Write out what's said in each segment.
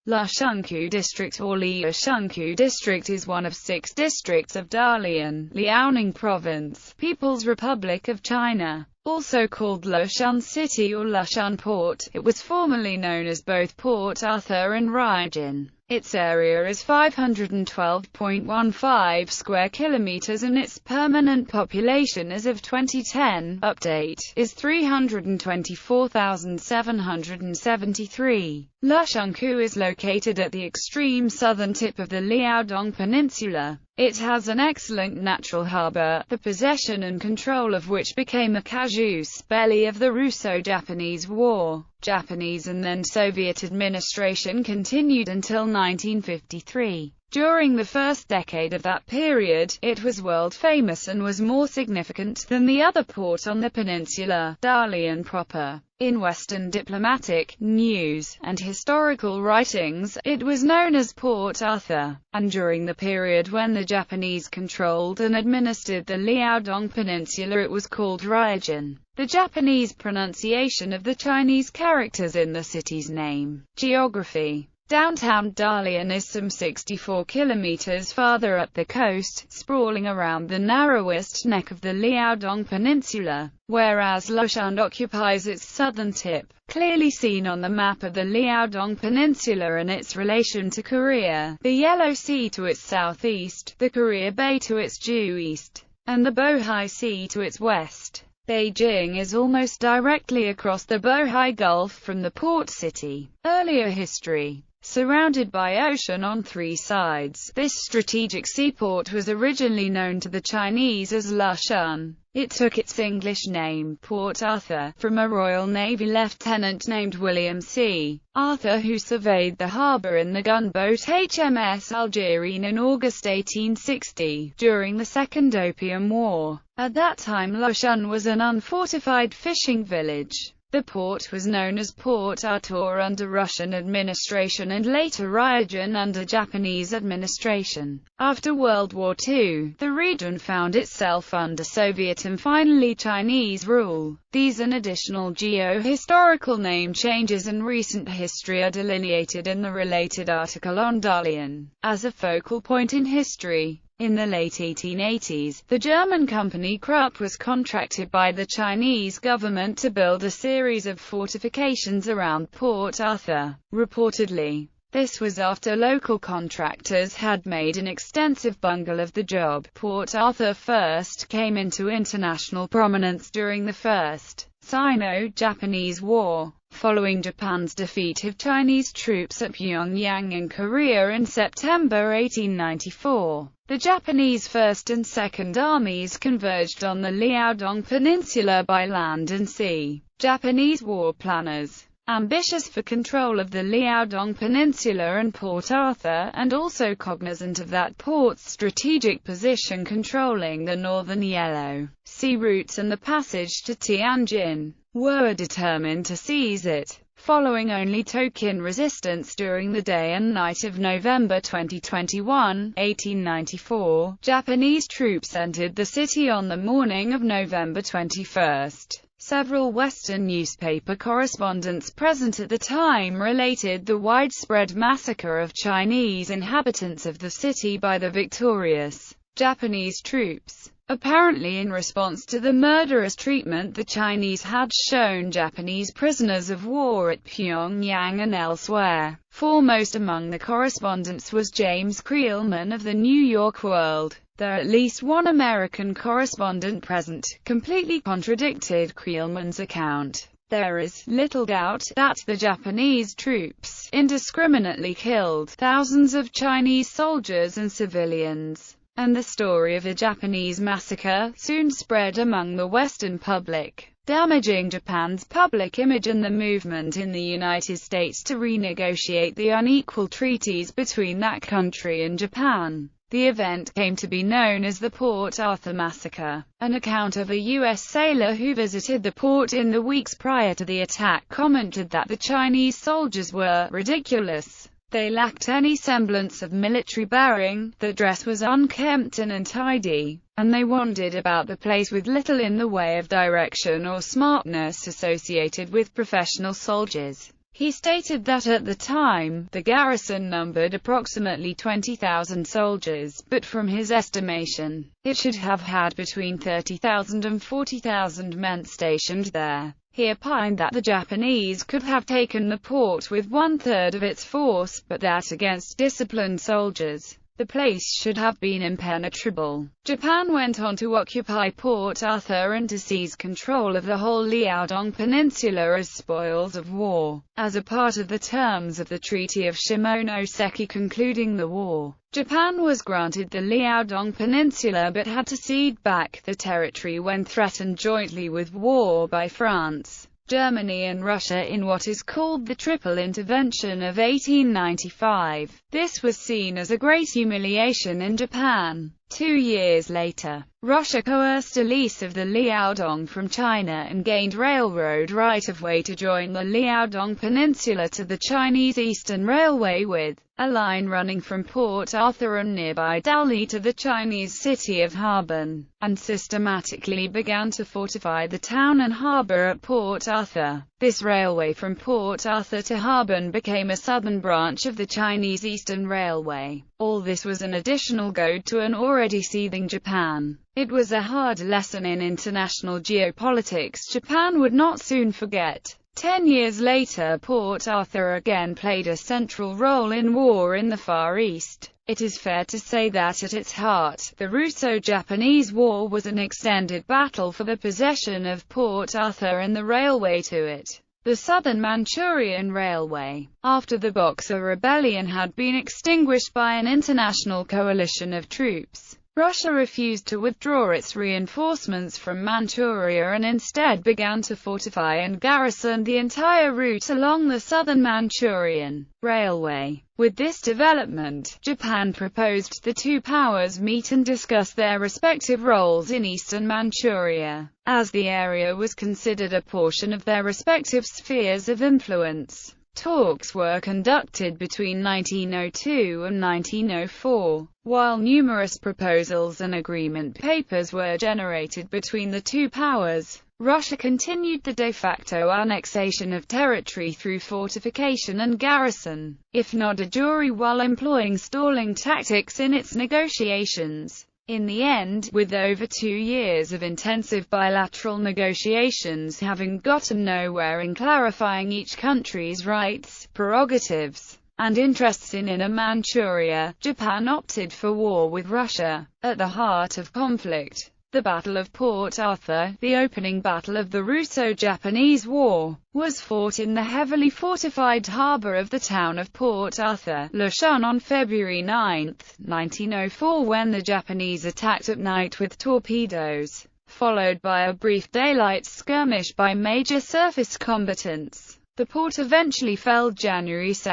Lüshunkou District or Lüshunkou District is one of 6 districts of Dalian, Liaoning Province, People's Republic of China. Also called Lushun City or Lushun Port, it was formerly known as both Port Arthur and Ruijin. Its area is 512.15 square kilometers and its permanent population as of 2010 update is 324,773. Lüshunkou is located at the extreme southern tip of the Liaodong Peninsula. It has an excellent natural harbor, the possession and control of which became a casus belli of the Russo-Japanese War. Japanese and then Soviet administration continued until 1953. During the first decade of that period, it was world-famous and was more significant than the other port on the peninsula, Dalian proper. In Western diplomatic, news, and historical writings, it was known as Port Arthur, and during the period when the Japanese controlled and administered the Liaodong Peninsula it was called Ruijin. The Japanese pronunciation of the Chinese characters in the city's name. Geography. Downtown Dalian is some 64 kilometers farther up the coast, sprawling around the narrowest neck of the Liaodong Peninsula, whereas Lushun occupies its southern tip, clearly seen on the map of the Liaodong Peninsula and its relation to Korea, the Yellow Sea to its southeast, the Korea Bay to its due east, and the Bohai Sea to its west. Beijing is almost directly across the Bohai Gulf from the port city. Earlier history. Surrounded by ocean on 3 sides, this strategic seaport was originally known to the Chinese as Lushun. It took its English name, Port Arthur, from a Royal Navy lieutenant named William C. Arthur who surveyed the harbour in the gunboat HMS Algerine in August 1860, during the Second Opium War. At that time Lushun was an unfortified fishing village. The port was known as Port Arthur under Russian administration and later Ruijin under Japanese administration. After World War II, the region found itself under Soviet and finally Chinese rule. These and additional geo-historical name changes in recent history are delineated in the related article on Dalian. As a focal point in history, in the late 1880s, the German company Krupp was contracted by the Chinese government to build a series of fortifications around Port Arthur. Reportedly, this was after local contractors had made an extensive bungle of the job. Port Arthur first came into international prominence during the First Sino-Japanese War, following Japan's defeat of Chinese troops at Pyongyang in Korea in September 1894. The Japanese First and Second Armies converged on the Liaodong Peninsula by land and sea. Japanese war planners, ambitious for control of the Liaodong Peninsula and Port Arthur, and also cognizant of that port's strategic position controlling the northern Yellow Sea routes and the passage to Tianjin, were determined to seize it. Following only token resistance during the day and night of November 2021, 1894, Japanese troops entered the city on the morning of November 21. Several Western newspaper correspondents present at the time related the widespread massacre of Chinese inhabitants of the city by the victorious Japanese troops, apparently in response to the murderous treatment the Chinese had shown Japanese prisoners of war at Pyongyang and elsewhere. Foremost among the correspondents was James Creelman of the New York World, though at least one American correspondent present completely contradicted Creelman's account. There is little doubt that the Japanese troops indiscriminately killed thousands of Chinese soldiers and civilians, and the story of a Japanese massacre soon spread among the Western public, damaging Japan's public image and the movement in the United States to renegotiate the unequal treaties between that country and Japan. The event came to be known as the Port Arthur Massacre. An account of a U.S. sailor who visited the port in the weeks prior to the attack commented that the Chinese soldiers were ridiculous. They lacked any semblance of military bearing, the dress was unkempt and untidy, and they wandered about the place with little in the way of direction or smartness associated with professional soldiers. He stated that at the time, the garrison numbered approximately 20,000 soldiers, but from his estimation, it should have had between 30,000 and 40,000 men stationed there. He opined that the Japanese could have taken the port with one-third of its force, but that against disciplined soldiers, the place should have been impenetrable. Japan went on to occupy Port Arthur and to seize control of the whole Liaodong Peninsula as spoils of war. As a part of the terms of the Treaty of Shimonoseki concluding the war, Japan was granted the Liaodong Peninsula but had to cede back the territory when threatened jointly with war by France, Germany and Russia in what is called the Triple Intervention of 1895. This was seen as a great humiliation in Japan. 2 years later, Russia coerced a lease of the Liaodong from China and gained railroad right-of-way to join the Liaodong Peninsula to the Chinese Eastern Railway with a line running from Port Arthur and nearby Dalny to the Chinese city of Harbin, and systematically began to fortify the town and harbour at Port Arthur. This railway from Port Arthur to Harbin became a southern branch of the Chinese Eastern Railway. All this was an additional goad to an already seething Japan. It was a hard lesson in international geopolitics Japan would not soon forget. 10 years later, Port Arthur again played a central role in war in the Far East. It is fair to say that at its heart, the Russo-Japanese War was an extended battle for the possession of Port Arthur and the railway to it, the Southern Manchurian Railway. After the Boxer Rebellion had been extinguished by an international coalition of troops, Russia refused to withdraw its reinforcements from Manchuria and instead began to fortify and garrison the entire route along the Southern Manchurian Railway. With this development, Japan proposed the two powers meet and discuss their respective roles in eastern Manchuria, as the area was considered a portion of their respective spheres of influence. Talks were conducted between 1902 and 1904, while numerous proposals and agreement papers were generated between the two powers. Russia continued the de facto annexation of territory through fortification and garrison, if not de jure, while employing stalling tactics in its negotiations. In the end, with over 2 years of intensive bilateral negotiations having gotten nowhere in clarifying each country's rights, prerogatives, and interests in Inner Manchuria, Japan opted for war with Russia. At the heart of conflict, the Battle of Port Arthur, the opening battle of the Russo-Japanese War, was fought in the heavily fortified harbour of the town of Port Arthur, Lüshunkou, on February 9, 1904, when the Japanese attacked at night with torpedoes, followed by a brief daylight skirmish by major surface combatants. The port eventually fell January 2,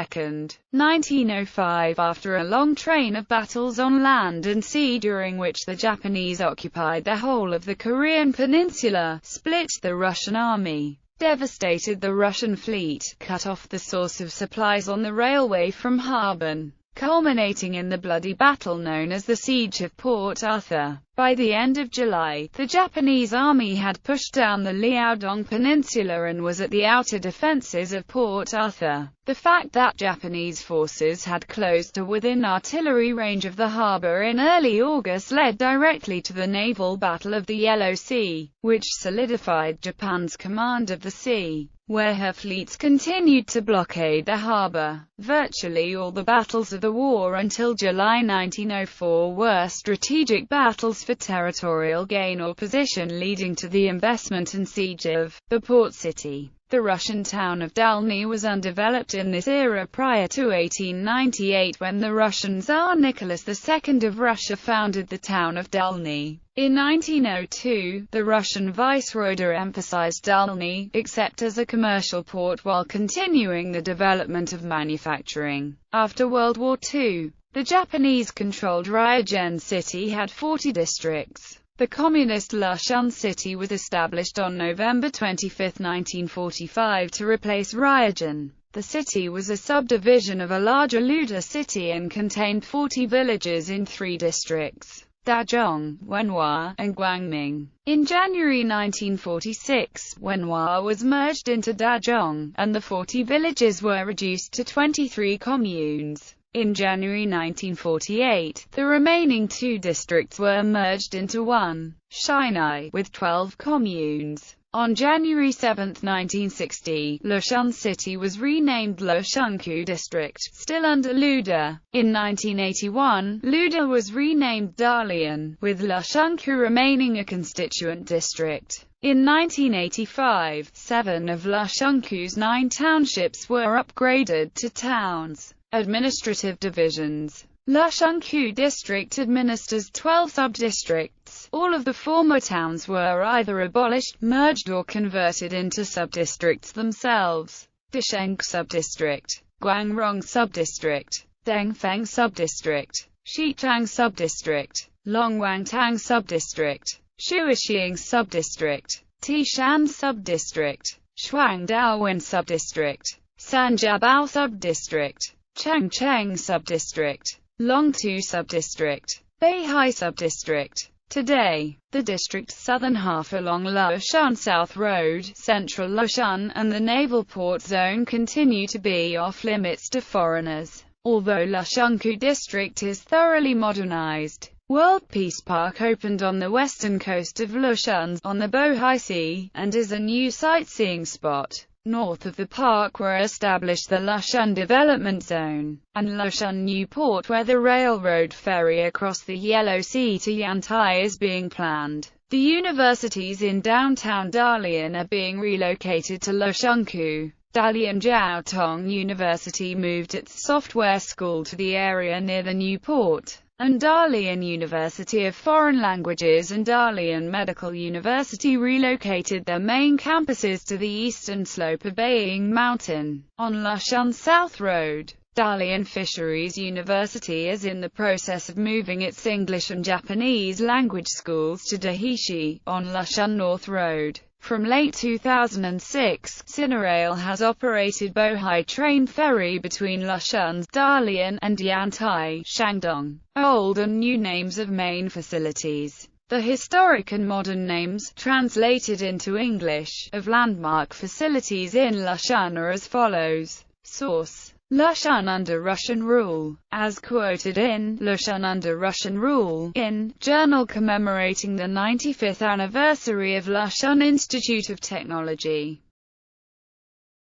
1905, after a long train of battles on land and sea during which the Japanese occupied the whole of the Korean peninsula, split the Russian army, devastated the Russian fleet, cut off the source of supplies on the railway from Harbin, culminating in the bloody battle known as the Siege of Port Arthur. By the end of July, the Japanese army had pushed down the Liaodong Peninsula and was at the outer defences of Port Arthur. The fact that Japanese forces had closed to within artillery range of the harbour in early August led directly to the naval battle of the Yellow Sea, which solidified Japan's command of the sea, where her fleets continued to blockade the harbour. Virtually all the battles of the war until July 1904 were strategic battles for territorial gain or position, leading to the investment and siege of the port city. The Russian town of Dalny was undeveloped in this era prior to 1898, when the Russian Tsar Nicholas II of Russia founded the town of Dalny. In 1902, the Russian Viceroy emphasized Dalny, except as a commercial port, while continuing the development of manufacturing. After World War II, the Japanese-controlled Ryugen city had 40 districts. The communist Lüshunkou city was established on November 25, 1945 to replace Ryugen. The city was a subdivision of a larger Luda city and contained 40 villages in 3 districts. Dazhong, Wenhua, and Guangming. In January 1946, Wenhua was merged into Dazhong, and the 40 villages were reduced to 23 communes. In January 1948, the remaining 2 districts were merged into one, Shinai, with 12 communes. On January 7, 1960, Lushun City was renamed Lüshunkou District, still under Luda. In 1981, Luda was renamed Dalian, with Lüshunkou remaining a constituent district. In 1985, 7 of Lüshunkou's 9 townships were upgraded to towns. Administrative divisions. Lüshunkou District administers 12 sub-districts. All of the former towns were either abolished, merged or converted into sub-districts themselves. Disheng Sub-District, Guangrong Sub-District, Dengfeng Sub-District, Xichang Sub-District, Longwangtang Sub-District, Shuixiang Sub-District, Tishan Sub-District, Shuangdaowin Sub-District, Sanjiabao Sub-District, Chengcheng Sub-District, Longtu Sub-District, Beihai Sub-District. Today, the district's southern half along Lushun South Road, central Lushun, and the naval port zone continue to be off-limits to foreigners. Although Lüshunkou District is thoroughly modernized, World Peace Park opened on the western coast of Lushun, on the Bohai Sea, and is a new sightseeing spot. North of the park were established the Lushun Development Zone, and Lushun New Port, where the railroad ferry across the Yellow Sea to Yantai is being planned. The universities in downtown Dalian are being relocated to Lüshunkou. Dalian Jiaotong University moved its software school to the area near the new port, and Dalian University of Foreign Languages and Dalian Medical University relocated their main campuses to the eastern slope of Beiying Mountain. On Lushun South Road, Dalian Fisheries University is in the process of moving its English and Japanese language schools to Dahishi, on Lushun North Road. From late 2006, Sinarail has operated Bohai train ferry between Lushun, Dalian, and Yantai, Shandong. Old and new names of main facilities. The historic and modern names, translated into English, of landmark facilities in Lushun are as follows. Source: Lushun under Russian rule. As quoted in Lushun under Russian rule, in Journal commemorating the 95th anniversary of Lushun Institute of Technology.